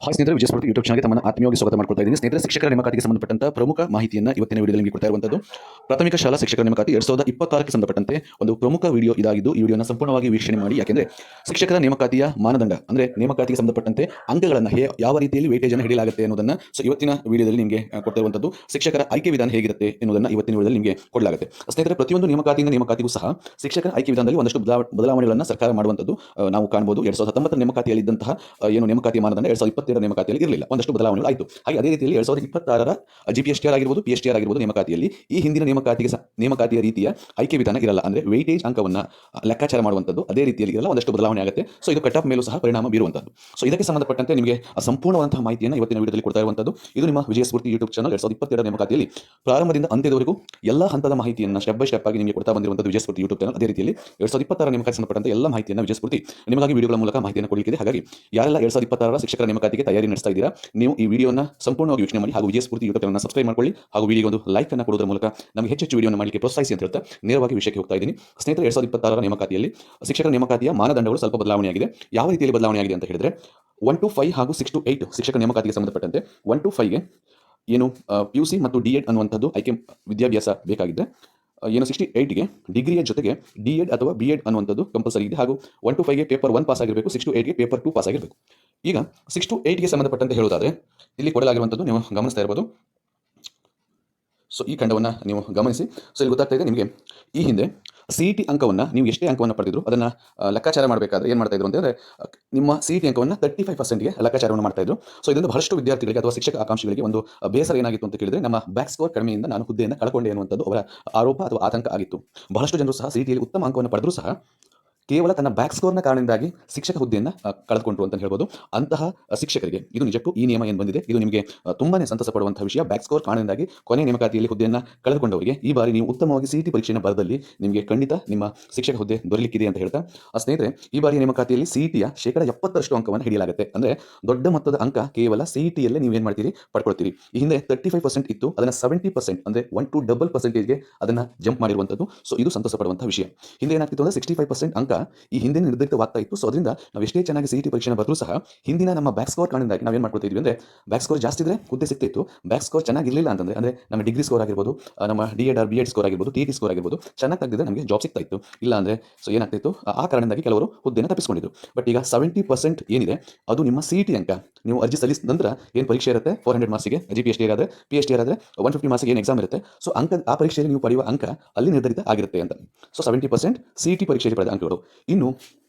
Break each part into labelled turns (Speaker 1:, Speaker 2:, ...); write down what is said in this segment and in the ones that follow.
Speaker 1: Hi ಸ್ನೇಹಿತರೆ, ವಿಜಯ ಸ್ಫೂರ್ತಿ YouTube ಚಾನಲ್ಗೆ ತಮ್ಮನ್ನು ಆತ್ಮೀಯವಾಗಿ ಸ್ವಾಗತ ಮಾಡ್ಕೊಳ್ತಾ ಇದ್ದೀನಿ. ಸ್ನೇಹಿತರೆ, ಶಿಕ್ಷಕರ ನೇಮಕಾತಿಗೆ ಸಂಬಂಧಪಟ್ಟಂತ ಪ್ರಮುಖ ಮಾಹಿತಿಯನ್ನು ಇವತ್ತಿನ ವಿಡಿಯೋದಲ್ಲಿ ನಿಮಗೆ ಕೊಡ್ತಾ ಇರುವಂತದ್ದು ಪ್ರಾಥಮಿಕ ಶಾಲಾ ಶಿಕ್ಷಕರ ನೇಮಕಾತಿ 2026ಕ್ಕೆ ಸಂಬಂಧಪಟ್ಟಂತೆ ಒಂದು ಪ್ರಮುಖ ವಿಡಿಯೋ ಇದಾಗಿದ್ದು, ಈ ವಿಡಿಯೋನ ಸಂಪೂರ್ಣವಾಗಿ ವೀಕ್ಷಣೆ ಮಾಡಿ. ಯಾಕೆಂದ್ರೆ ಶಿಕ್ಷಕರ ನೇಮಕಾತಿಯ ಮಾನದಂಡ ಅಂದ್ರೆ ನೇಮಕಾತಿಗೆ ಸಂಬಂಧಪಟ್ಟಂತೆ ಅಂಕಗಳನ್ನು ಯಾವ ರೀತಿಯಲ್ಲಿ ವೇಟೇಜ್ ಅನ್ನು ಹಿಡಿಯಲಾಗುತ್ತೆ ಅನ್ನೋದನ್ನ ಇವತ್ತಿನ ವಿಡಿಯೋದಲ್ಲಿ ನಿಮಗೆ ಕೊಡ್ತಾ ಇರುವಂತದ್ದು. ಶಿಕ್ಷಕರ ಆಯ್ಕೆ ವಿಧಾನ ಹೇಗಿರುತ್ತೆ ಎನ್ನುವುದನ್ನು ಇವತ್ತಿನ ವಿಡಿಯೋದಲ್ಲಿ ನಿಮಗೆ ಕೊಡಲಾಗುತ್ತೆ. ಸ್ನೇಹಿತರೆ, ಪ್ರತಿಯೊಂದು ನೇಮಕಾತಿಯಿಂದ ನೇಮಕಾತಿಗೂ ಸಹ ಶಿಕ್ಷಕರ ಆಯ್ಕೆ ವಿಧಾನದಲ್ಲಿ ಒಂದಷ್ಟು ಬದಲಾವಣೆಗಳನ್ನು ಸರ್ಕಾರ ಮಾಡುವಂತದ್ದು ನಾವು ಕಾಣಬಹುದು. 2019 ನೇಮಕಾತಿಯಲ್ಲಿ ಇದ್ದಂತಹ ಏನು ನೇಮಕಾತಿ ಮಾನದಂಡ 2022 ನೇಮಕಾತಿಯಲ್ಲಿ ಇರಲಿಲ್ಲ, ಒಂದಷ್ಟು ಬದಲಾವಣೆಗಳು ಆಯಿತು. ಹಾಗೆ ಅದೇ ರೀತಿಯಲ್ಲಿ 2026ರ GPSTR ಆಗಿರ್ಬೋದು, PSTR ಆಗಿರ್ಬೋದು ನೇಮಕಾತಿಯಲ್ಲಿ ಈ ಹಿಂದಿನ ನೇಮಕಾತಿಯ ರೀತಿಯ ಆಯ್ಕೆ ವಿಧಾನ ಇರಲ್ಲ. ಅಂದ್ರೆ ವೇಟೇಜ್ ಅಂಕವನ್ನು ಲೆಕ್ಕಾಚಾರ ಮಾಡುವಂಥದ್ದು ಅದೇ ರೀತಿಯಲ್ಲಿ ಇರಲ್ಲ, ಒಂದಷ್ಟು ಬದಲಾವಣೆ ಆಗುತ್ತೆ. ಸೊ ಇದು ಕಟ್ ಆಫ್ ಮೇಲೂ ಸಹ ಪರಿಣಾಮ ಬೀರುವಂಥದ್ದು. ಸೊ ಇದಕ್ಕೆ ಸಂಬಂಧಪಟ್ಟಂತೆ ನಿಮಗೆ ಸಂಪೂರ್ಣವಾದಂತಹ ಮಾಹಿತಿಯನ್ನು ಇವತ್ತಿನ ವಿಡಿಯೋದಲ್ಲಿ ಕೊಡ್ತಾ ಇರುವಂಥದ್ದು. ಇದು ನಿಮ್ಮ ವಿಜಯ ಸ್ಫೂರ್ತಿ ಯೂಟ್ಯೂಬ್ ಚಾನಲ್ 2022 ನೇಮಕಾತಿಯಲ್ಲಿ ಪ್ರಾರಂಭದಿಂದ ಅಂತ್ಯದವರೆಗೂ ಎಲ್ಲ ಹಂತದ ಮಾಹಿತಿಯನ್ನು ಸ್ಟೆಪ್ ಬೈ ಸ್ಟೆಪ್ ಆಗಿ ನಿಮಗೆ ಕೊಡ್ತಾ ಬಂದಿರುವಂಥದ್ದು ವಿಜಯ ಸ್ಫೂರ್ತಿ ಯೂಟ್ಯೂಬ್ ಚಾನಲ್. ಅದೇ ರೀತಿಯಲ್ಲಿ 2026ರ ನೇಮಕಾತಿ ಸಂಬಂಧಪಟ್ಟಂತೆ ಎಲ್ಲ ಮಾಹಿತಿಯನ್ನು ವಿಜಯ ಸ್ಫೂರ್ತಿ ನಿಮಗಾಗಿ ವಿಡಿಯೋಗಳ ಮೂಲಕ ಮಾಹಿತಿಯನ್ನು ಕೊಡಲಿಕ್ಕಿದೆ. ಹಾಗಾಗಿ ಯಾರೆಲ್ಲ 2026ರ ಶಿಕ್ಷಕರ ನೇಮಕಾತಿಗೆ ತಯಾರಿ ನಡೆಸ್ತಾ ಇದ್ದೀರಾ, ನೀವು ಈ ವಿಡಿಯೋನ ಸಂಪೂರ್ಣವಾಗಿ ವೀಕ್ಷಣೆ ಮಾಡಿ ಹಾಗೂ ವಿಜಯ ಸ್ಫೂರ್ತಿ ಯೂಟ್ಯೂಬ್ ಚಾನಲ್ನ ಸಬ್ಸ್ಕ್ರೈಬ್ ಮಾಡ್ಕೊಳ್ಳಿ ಹಾಗೂ ವಿಡಿಯೋಗೆ ಒಂದು ಲೈಕ್ ಅನ್ನು ಕೊಡೋದ್ರ ಮೂಲಕ ನಮಗೆ ಹೆಚ್ಚು ವಿಡಿಯೋನ ಮಾಡಲಿಕ್ಕೆ ಪ್ರೋತ್ಸಾಹಿಸಿ ಅಂತ ಹೇಳ್ತಾ ನೇರವಾಗಿ ವಿಷಯಕ್ಕೆ ಹೋಗ್ತಾ ಇದ್ದೀನಿ. ಸ್ನೇಹಿತರೆ, 2026ರ ನೇಮಕಾತಿಯಲ್ಲಿ ಶಿಕ್ಷಕರ ನೇಮಕಾತಿಯ ಮಾನದಂಡಗಳು ಸ್ವಲ್ಪ ಬದಲಾವಣೆಯಾಗಿದೆ. ಯಾವ ರೀತಿಯಲ್ಲಿ ಬದಲಾವಣೆಯಾಗಿದೆ ಅಂತ ಹೇಳಿದ್ರೆ 1 to 5 ಹಾಗೂ 6 to 8 ಶಿಕ್ಷಕ ನೇಮಕಾತಿಗೆ ಸಂಬಂಧಪಟ್ಟಂತೆ 1 to 5ಗೆ ಏನು PUC ಮತ್ತು D.Ed ಅನ್ನುವಂಥದ್ದು ಆಯ್ಕೆ ವಿದ್ಯಾಭ್ಯಾಸ ಬೇಕಾಗಿದೆ. ಏನು 68ಗೆ ಡಿಗ್ರಿಯ ಜೊತೆಗೆ D.Ed ಅಥವಾ B.Ed ಅನ್ನುವಂಥದ್ದು ಕಂಪಲ್ಸರಿ ಇದೆ. ಹಾಗೂ 1 to 5ಗೆ ಪೇಪರ್ 1 ಪಾಸ್ ಆಗಿರಬೇಕು, 6 to 8ಗೆ ಪೇಪರ್ 2 ಪಾಸ್ ಆಗಿರಬೇಕು. ಈಗ 6 to 8ಗೆ ಸಂಬಂಧಪಟ್ಟಂತೆ ಹೇಳೋದಾದ್ರೆ ಇಲ್ಲಿ ಕೊಡಲಾಗಿರುವಂಥದ್ದು ನೀವು ಗಮನಿಸ್ತಾ ಇರಬಹುದು. ಸೊ ಈ ಖಂಡವನ್ನು ನೀವು ಗಮನಿಸಿ. ಸೊ ಇಲ್ಲಿ ಗೊತ್ತಾಗ್ತಾ ಇದೆ ನಿಮಗೆ, ಈ ಹಿಂದೆ CET ಅಂಕವನ್ನು ನೀವು ಎಷ್ಟೇ ಅಂಕವನ್ನು ಪಡೆದಿದ್ರು ಅದನ್ನು ಲೆಕ್ಕಾಚಾರ ಮಾಡಬೇಕಾದ್ರೆ ಏನು ಮಾಡ್ತಾ ಇದ್ರು ಅಂತಂದರೆ ನಿಮ್ಮ CET ಅಂಕವನ್ನು 35%ಗೆ ಲೆಕ್ಕಾಚಾರವನ್ನು ಮಾಡ್ತಾ ಇದ್ರು. ಸೊ ಇದರಿಂದ ಬಹಳಷ್ಟು ವಿದ್ಯಾರ್ಥಿಗಳಿಗೆ ಅಥವಾ ಶಿಕ್ಷಕ ಆಕಾಂಕ್ಷಿಗಳಿಗೆ ಒಂದು ಬೇಸರ ಏನಾಗಿತ್ತು ಅಂತ ಕೇಳಿದ್ರೆ, ನಮ್ಮ ಬ್ಯಾಕ್ ಸ್ಕೋರ್ ಕಡಿಮೆಯಿಂದ ನಾನು ಹುದ್ದೆಯನ್ನು ಕಳ್ಕೊಂಡೆ ಅನ್ನುವಂಥದ್ದು ಅವರ ಆರೋಪ ಅಥವಾ ಆತಂಕ ಆಗಿತ್ತು. ಬಹಳಷ್ಟು ಜನರು ಸಹ CETಯಲ್ಲಿ ಉತ್ತಮ ಅಂಕವನ್ನು ಪಡೆದರೂ ಸಹ ಕೇವಲ ತನ್ನ ಬ್ಯಾಕ್ ಸ್ಕೋರ್ನ ಕಾರಣದಿಂದಾಗಿ ಶಿಕ್ಷಕ ಹುದ್ದೆಯನ್ನು ಕಳೆದುಕೊಂಡ್ರು ಅಂತ ಹೇಳ್ಬೋದು. ಅಂತಹ ಶಿಕ್ಷಕರಿಗೆ ಇದು ನಿಜಕ್ಕೂ ಈ ನಿಯಮ ಏನು ಬಂದಿದೆ, ಇದು ನಿಮಗೆ ತುಂಬಾನೇ ಸಂತಸ ಪಡುವಂತಹ ವಿಷಯ. ಬ್ಯಾಕ್ ಸ್ಕೋರ್ ಕಾರಣದಿಂದಾಗಿ ಕೊನೆ ನೇಮಕಾತಿಯಲ್ಲಿ ಹುದ್ದೆಯನ್ನು ಕಳೆದುಕೊಂಡವರಿಗೆ ಈ ಬಾರಿ ನೀವು ಉತ್ತಮವಾಗಿ CET ಪರೀಕ್ಷೆಯನ್ನು ಬರೆದಲ್ಲಿ ನಿಮಗೆ ಖಂಡಿತ ನಿಮ್ಮ ಶಿಕ್ಷಕ ಹುದ್ದೆ ದೊರೆಯಲಿಕ್ಕಿದೆ ಅಂತ ಹೇಳ್ತಾ, ಸ್ನೇಹಿತರೆ, ಈ ಬಾರಿ ನೇಮಕಾತಿಯಲ್ಲಿ CETಯ 70% ಅಂಕವನ್ನು ಹಿಡಿಯಲಾಗುತ್ತೆ. ಅಂದರೆ ದೊಡ್ಡ ಮೊತ್ತದ ಅಂಕ ಕೇವಲ CETಯಲ್ಲೇ ನೀವು ಏನು ಮಾಡ್ತೀರಿ, ಪಡ್ಕೊಳ್ತೀರಿ. ಈ ಹಿಂದೆ 35% ಇತ್ತು, ಅದನ್ನು 70% ಅಂದರೆ 1 to double percentage ಅದನ್ನು ಜಂಪ್ ಮಾಡಿರುವಂಥದ್ದು. ಸೊ ಇದು ಸಂತಸ ಪಡುವಂತಹ ವಿಷಯ. ಹಿಂದೆ ಏನಾಗ್ತಿತ್ತು ಅಂದರೆ 65% ಅಂಕ ಈ ಹಿಂದೆ ನಿರ್ಧರಿತವಾಗ್ತಾ ಇತ್ತು. ಸೊ ಅದರಿಂದ ನಾವು ಎಷ್ಟೇ ಚೆನ್ನಾಗಿ CET ಪರೀಕ್ಷೆನ ಬರೆದರೂ ಸಹ ಹಿಂದಿನ ನಮ್ಮ ಬ್ಯಾಕ್ ಸ್ಕೋರ್ ಕಾರಣದಿಂದಾಗಿ ನಾವೇನು ಮಾಡ್ಕೊಳ್ತಾ ಇದ್ವಿ ಅಂದರೆ, ಬ್ಯಾಕ್ ಸ್ಕೋರ್ ಜಾಸ್ತಿ ಇದ್ರೆ ಹುದ್ದೆ ಸಿಗ್ತಿತ್ತು, ಬ್ಯಾಕ್ ಸ್ಕೋರ್ ಚೆನ್ನಾಗಿರಲಿಲ್ಲ ಅಂತಂದರೆ ಅಂದರೆ ನಮ್ಮ ಡಿಗ್ರಿ ಸ್ಕೋರ್ ಆಗಿರ್ಬೋದು, ನಮ್ಮ D.Ed or B.Ed ಸ್ಕೋರ್ ಆಗಿರ್ಬೋದು, TET ಸ್ಕೋರ್ ಆಗಿರ್ಬೋದು ಚೆನ್ನಾಗಿ ತೆಗೆದಿದ್ರೆ ನಮಗೆ ಜಾಬ್ ಸಿಗ್ತಾ ಇತ್ತು. ಇಲ್ಲ ಅಂದರೆ ಸೊ ಏನಾಗ್ತಿತ್ತು, ಆ ಕಾರಣದಿಂದಾಗಿ ಕೆಲವರು ಹುದ್ದೆನ ತಪ್ಪಿಸ್ಕೊಂಡಿದ್ರು. ಬಟ್ ಈಗ 70% ಏನಿದೆ ಅದು ನಿಮ್ಮ CET ಅಂಕ. ನೀವು ಅರ್ಜಿ ಸಲ್ಲಿಸಿದ ನಂತರ ಏನು ಪರೀಕ್ಷೆ ಇರುತ್ತೆ 400 ಮಾರ್ಕ್ಸಿಗೆ, GPSTR ಆದರೆ PSTR ಆದರೆ 150 ಮಾರ್ಕ್ಸಿಗೆ ಏನು ಎಕ್ಸಾಮ್ ಇರುತ್ತೆ, ಸೊ ಅಂಕ ಆ ಪರೀಕ್ಷೆಯಲ್ಲಿ ನೀವು ಪಡೆಯುವ ಅಂಕ ಅಲ್ಲಿ ನಿರ್ಧರಿತ ಆಗಿರುತ್ತೆ ಅಂತ. ಸೊ 70% CET ಪರೀಕ್ಷೆಯಲ್ಲಿ ಪಡೆದ ಅಂಕಗಳು. ಇನ್ನು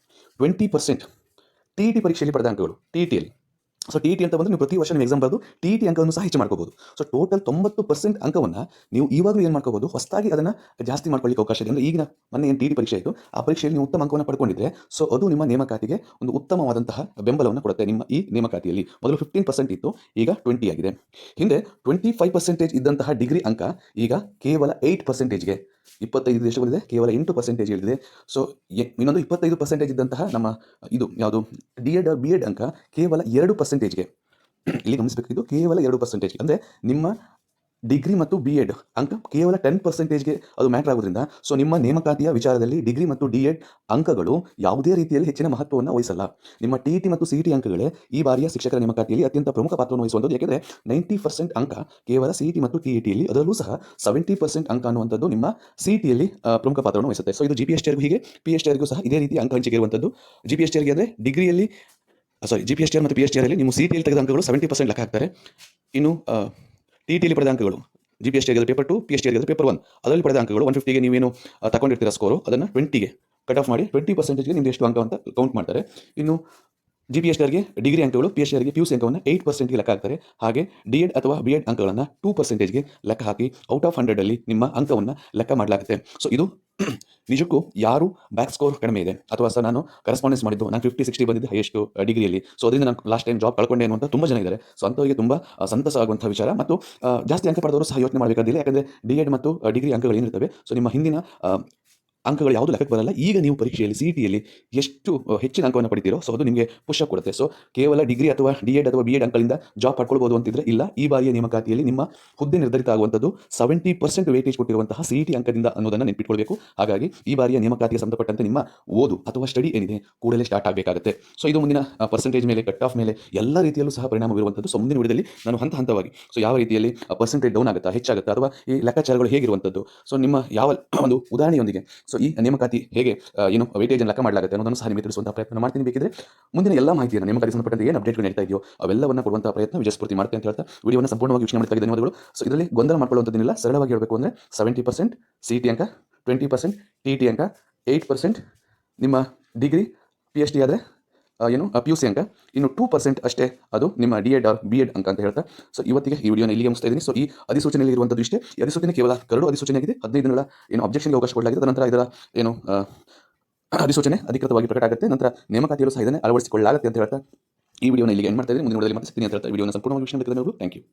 Speaker 1: 20% TET ಪರೀಕ್ಷೆಯಲ್ಲಿ ಪಡೆದ ಅಂಕಗಳು. TETಯಲ್ಲಿ ಸೊ TET ಅಂತ ಬಂದರೆ ನೀವು ಪ್ರತಿ ವರ್ಷ ನೀವು ಎಕ್ಸಾಮ್ ಬರೆದು TET ಅಂಕವನ್ನು ಸಹ ಹೆಚ್ಚು ಮಾಡ್ಕೋಬಹುದು. ಸೊ ಟೋಟಲ್ 90% ಅಂಕವನ್ನು ನೀವು ಇವಾಗಲೂ ಏನು ಮಾಡ್ಕೋಬಹುದು, ಹೊಸದಾಗಿ ಅದನ್ನು ಜಾಸ್ತಿ ಮಾಡ್ಕೊಳ್ಳಿಕ್ಕೆ ಅವಕಾಶ ಇದೆ. ಅಂದರೆ ಈಗಿನ ಮೊನ್ನೆ ಏನು TET ಪರೀಕ್ಷೆ ಆಯಿತು, ಆ ಪರೀಕ್ಷೆಯಲ್ಲಿ ನೀವು ಉತ್ತಮ ಅಂಕವನ್ನು ಪಡ್ಕೊಂಡಿದ್ರೆ ಸೊ ಅದು ನಿಮ್ಮ ನೇಮಕಾತಿಗೆ ಒಂದು ಉತ್ತಮವಾದಂತಹ ಬೆಂಬಲವನ್ನು ಕೊಡುತ್ತೆ. ನಿಮ್ಮ ಈ ನೇಮಕಾತಿಯಲ್ಲಿ ಮೊದಲು 15% ಇತ್ತು, ಈಗ 20 ಆಗಿದೆ. ಹಿಂದೆ 25% ಇದ್ದಂತಹ ಡಿಗ್ರಿ ಅಂಕ ಈಗ ಕೇವಲ 8%ಗೆ 25 ಎಷ್ಟು ಬಂದಿದೆ, ಕೇವಲ 8% ಇಳಿದಿದೆ. ಸೊ ಇನ್ನೊಂದು 25% ಇದ್ದಂತಹ ನಮ್ಮ ಇದು ಯಾವುದು D.Ed or B.Ed ಅಂಕ ಕೇವಲ 2%ಗೆ ಇಲ್ಲಿ ಗಮನಿಸಬೇಕು. ಇದು ಕೇವಲ 2%. ಅಂದರೆ ನಿಮ್ಮ ಡಿಗ್ರಿ ಮತ್ತು B.Ed ಅಂಕ ಕೇವಲ 10%ಗೆ ಅದು ಮ್ಯಾಟರ್ ಆಗೋದ್ರಿಂದ ಸೊ ನಿಮ್ಮ ನೇಮಕಾತಿಯ ವಿಚಾರದಲ್ಲಿ ಡಿಗ್ರಿ ಮತ್ತು D.Ed ಅಂಕಗಳು ಯಾವುದೇ ರೀತಿಯಲ್ಲಿ ಹೆಚ್ಚಿನ ಮಹತ್ವವನ್ನು ವಹಿಸಲ್ಲ. ನಿಮ್ಮ TET ಮತ್ತು CET ಅಂಕಗಳೇ ಈ ಬಾರಿಯ ಶಿಕ್ಷಕರ ನೇಮಕಾತಿಯಲ್ಲಿ ಅತ್ಯಂತ ಪ್ರಮುಖ ಪಾತ್ರವನ್ನು ವಹಿಸುವಂಥದ್ದು. ಯಾಕೆಂದರೆ 90% ಅಂಕ ಕೇವಲ CET ಮತ್ತು TETಯಲ್ಲಿ, ಅದರಲ್ಲೂ ಸಹ 70% ಅಂಕ ಅನ್ನುವಂಥದ್ದು ನಿಮ್ಮ CETಯಲ್ಲಿ ಪ್ರಮುಖ ಪಾತ್ರವನ್ನು ವಹಿಸುತ್ತೆ. ಸೊ ಇದು GPSTRಗೂ ಹೀಗೆ, PSTRಗೂ ಸಹ ಇದೇ ರೀತಿ ಅಂಕ ಹಂಚಿಕೆ ಇರುವಂಥದ್ದು. GPSTRಗೆ ಅಂದರೆ ಡಿಗ್ರಿಯಲ್ಲಿ GPSTR ಮತ್ತು PSTRಲ್ಲಿ ನೀವು CETಯಲ್ಲಿ ತೆಗೆದ ಅಂಕಗಳು 70% ಲೆಕ್ಕ ಹಾಕ್ತಾರೆ. ಇನ್ನು TETಯಲ್ಲಿ ಪಡೆದ ಅಂಕಗಳು GPSTR ಪೇಪರ್ 2, PSTR ಪೇಪರ್ 1 ಅದರಲ್ಲಿ ಪಡೆದ ಅಂಕಗಳು 150ಗೆ ನೀವೇನು ತಗೊಂಡಿರ್ತೀರ ಸ್ಕೋರು, ಅದನ್ನು 20ಗೆ ಕಟ್ ಆಫ್ ಮಾಡಿ 20%ಗೆ ನಿಮ್ದು ಎಷ್ಟು ಅಂಕ ಅಂತ ಕೌಂಟ್ ಮಾಡ್ತಾರೆ. ಇನ್ನು GPSTRಗೆ ಡಿಗ್ರಿ ಅಂಕಗಳು, PSTRಗೆ PUC ಅಂಕವನ್ನು 8%ಗೆ ಲೆಕ್ಕ ಹಾಕ್ತಾರೆ. ಹಾಗೆ D.Ed ಅಥವಾ B.Ed ಅಂಕಗಳನ್ನು 2%ಗೆ ಲೆಕ್ಕ ಹಾಕಿ ಔಟ್ ಆಫ್ 100ಅಲ್ಲಿ ನಿಮ್ಮ ಅಂಕವನ್ನು ಲೆಕ್ಕ ಮಾಡಲಾಗುತ್ತೆ. ಸೊ ಇದು ನಿಜಕ್ಕೂ ಯಾರು ಬ್ಯಾಕ್ ಸ್ಕೋರ್ ಕಡಿಮೆ ಇದೆ ಅಥವಾ ಸರ್ ನಾನು ಕರೆಸ್ಪಾಂಡೆನ್ಸ್ ಮಾಡಿದ್ದು ನಾನು 50-60 ಬಂದಿದ್ದು ಹೈಯೆಸ್ಟ್ ಡಿಗ್ರಿಯಲ್ಲಿ, ಸೊ ಅದರಿಂದ ನಾನು ಲಾಸ್ಟ್ ಟೈಮ್ ಜಾಬ್ ಕಳ್ಕೊಂಡೆ ಅನ್ನುವಂಥ ತುಂಬ ಜನ ಇದ್ದಾರೆ. ಸೊ ಅಂಥವರಿಗೆ ತುಂಬ ಸಂತಸ ಆಗುವಂಥ ವಿಚಾರ. ಮತ್ತು ಜಾಸ್ತಿ ಅಂಕ ಪಡೆದವರು ಸಹ ಯೋಚನೆ ಮಾಡಬೇಕಾದಿಲ್ಲ. ಯಾಕಂದರೆ D.Ed ಮತ್ತು ಡಿಗ್ರಿ ಅಂಕಗಳು ಏನಿರ್ತವೆ ಸೊ ನಿಮ್ಮ ಹಿಂದಿನ ಅಂಕಗಳು ಯಾವುದು ಲೆಕ್ಕಕ್ಕೆ ಬರಲ್ಲ. ಈಗ ನೀವು ಪರೀಕ್ಷೆಯಲ್ಲಿ CETಯಲ್ಲಿ ಎಷ್ಟು ಹೆಚ್ಚಿನ ಅಂಕವನ್ನು ಪಡಿತೀರೋ ಸೊ ಅದು ನಿಮಗೆ ಪುಷಪ್ ಕೊಡುತ್ತೆ. ಸೊ ಕೇವಲ ಡಿಗ್ರಿ ಅಥವಾ ಡಿ.ಎಡ್ ಅಥವಾ ಬಿ.ಎಡ್ ಅಂಕಗಳಿಂದ ಜಾಬ್ ಪಡ್ಕೊಳ್ಬೋದು ಅಂತಿದ್ರೆ ಇಲ್ಲ. ಈ ಬಾರಿಯ ನೇಮಕಾತಿಯಲ್ಲಿ ನಿಮ್ಮ ಹುದ್ದೆ ನಿರ್ಧರಿತ ಆಗುವಂಥದ್ದು 70% ವೇಟೇಜ್ ಕೊಟ್ಟಿರುವಂತಹ CET ಅಂಕದಿಂದ ಅನ್ನೋದನ್ನು ನೆನಪಿಟ್ಕೊಳ್ಬೇಕು. ಹಾಗಾಗಿ ಈ ಬಾರಿಯ ನೇಮಕಾತಿಗೆ ಸಂಬಂಧಪಟ್ಟಂತೆ ನಿಮ್ಮ ಓದು ಅಥವಾ ಸ್ಟಡಿ ಏನಿದೆ ಕೂಡಲೇ ಸ್ಟಾರ್ಟ್ ಆಗಬೇಕಾಗುತ್ತೆ. ಸೊ ಇದು ಮುಂದಿನ ಪರ್ಸೆಂಟೇಜ್ ಮೇಲೆ, ಕಟ್ ಆಫ್ ಮೇಲೆ ಎಲ್ಲ ರೀತಿಯಲ್ಲೂ ಸಹ ಪರಿಣಾಮ ಬೀರುವಂಥದ್ದು. ಸೊ ಮುಂದಿನ ವಿಡಿಯೋದಲ್ಲಿ ನಾನು ಹಂತವಾಗಿ ಸೊ ಯಾವ ರೀತಿಯಲ್ಲಿ ಪರ್ಸೆಂಟೇಜ್ ಡೌನ್ ಆಗುತ್ತಾ, ಹೆಚ್ಚಾಗುತ್ತಾ, ಅಥವಾ ಈ ಲೆಕ್ಕಾಚಾರಗಳು ಹೇಗಿರುವಂಥದ್ದು, ಸೊ ನಿಮ್ಮ ಯಾವ ಒಂದು ಉದಾಹರಣೆಯೊಂದಿಗೆ ಸೊ ಈ ನೇಮಕಾತಿ ಹೇಗೆ ವೇಟೇಜ್ ಲೆಕ್ಕ ಮಾಡಲಾಗುತ್ತೆ ಅನ್ನೋದನ್ನು ಸಹ ನಿಮಗೆ ತಿಳಿಸುವಂತಹ ಪ್ರಯತ್ನ ಮಾಡ್ತೀನಿ. ಬೇಕಿದ್ರೆ ಮುಂದಿನ ಎಲ್ಲ ಮಾಹಿತಿಯನ್ನು ನೇಮಕಾತಿ ಸಂಬಂಧಪಟ್ಟಂತೆ ಏನು ಅಪ್ಡೇಟ್ಗಳು ನಡೀತಾ ಇದೆಯೋ ಅವೆಲ್ಲವನ್ನು ಕೊಡುವಂತಹ ಪ್ರಯತ್ನ ವಿಜಯಸ್ಫೂರ್ತಿ ಮಾಡ್ತೀನಿ ಅಂತ ಹೇಳ್ತಾ ವಿಡಿಯೋವನ್ನು ಸಂಪೂರ್ಣವಾಗಿ ವೀಕ್ಷಣೆ ಮಾಡ್ತಾ ಧನ್ಯವಾದಗಳು. ಸೊ ಇದರಲ್ಲಿ ಗೊಂದಲ ಮಾಡ್ಕೊಳ್ಳುವಂಥದ್ದೇನಿಲ್ಲ. ಸರಳವಾಗಿ ಹೇಳಬೇಕು ಅಂದರೆ 70% CET ಅಂಕ, 20% TET ಅಂಕ, 8% ನಿಮ್ಮ ಡಿಗ್ರಿ PhD ಆದರೆ PUC ಅಂಕ, ಇನ್ನು 2% ಅಷ್ಟೇ ಅದು ನಿಮ್ಮ ಡಿ.ಎಡ್ ಆರ್ ಬಿ.ಎಡ್ ಅಂಕ ಅಂತ ಹೇಳ್ತಾ ಸೊ ಇವತ್ತಿಗೆ ಈ ವಿಡಿಯೋನ ಇಲ್ಲಿಗೆ ಮುಗಿಸ್ತಾ ಇದ್ದೀನಿ. ಸೊ ಈ ಅಧಿಸೂಚನೆಯಲ್ಲಿ ಇರುವಂಥದ್ದು ಇಷ್ಟೇ. ಈ ಅಧಿಸೂಚನೆ ಕೇವಲ ಕರಡು ಅಧಿಸೂಚನೆ ಆಗಿದೆ. 15 ದಿನಗಳ ಅಬ್ಜೆಕ್ಷನ್ಗೆ ಅವಕಾಶ ಕೊಡಲಾಗಿದೆ. ತದನಂತರ ಇದರ ಅಧಿಸೂಚನೆ ಅಧಿಕೃತವಾಗಿ ಪ್ರಕಟ ಆಗುತ್ತೆ. ನಂತರ ನೇಮಕಾತಿಯಲ್ಲೂ ಸಹ ಇದನ್ನೇ ಅಳವಡಿಸಿಕೊಳ್ಳಲಾಗುತ್ತೆ ಅಂತ ಹೇಳ್ತಾ ಈ ವಿಡಿಯೋನ ಇಲ್ಲಿಗೆ ಎಂಡ್ ಮಾಡ್ತಾ ಇದ್ದೀನಿ. ಮುಂದಿನ ವಿಡಿಯೋದಲ್ಲಿ ಮತ್ತೆ ಸಿಗ್ತೀನಿ ಅಂತ ಹೇಳ್ತಾ ವಿಡಿಯೋನ ಸಂಪೂರ್ಣವಾಗಿ ವೀಕ್ಷಣೆ ಮಾಡಿದ್ದಕ್ಕೆ ಧನ್ಯವಾದಗಳು. Thank you.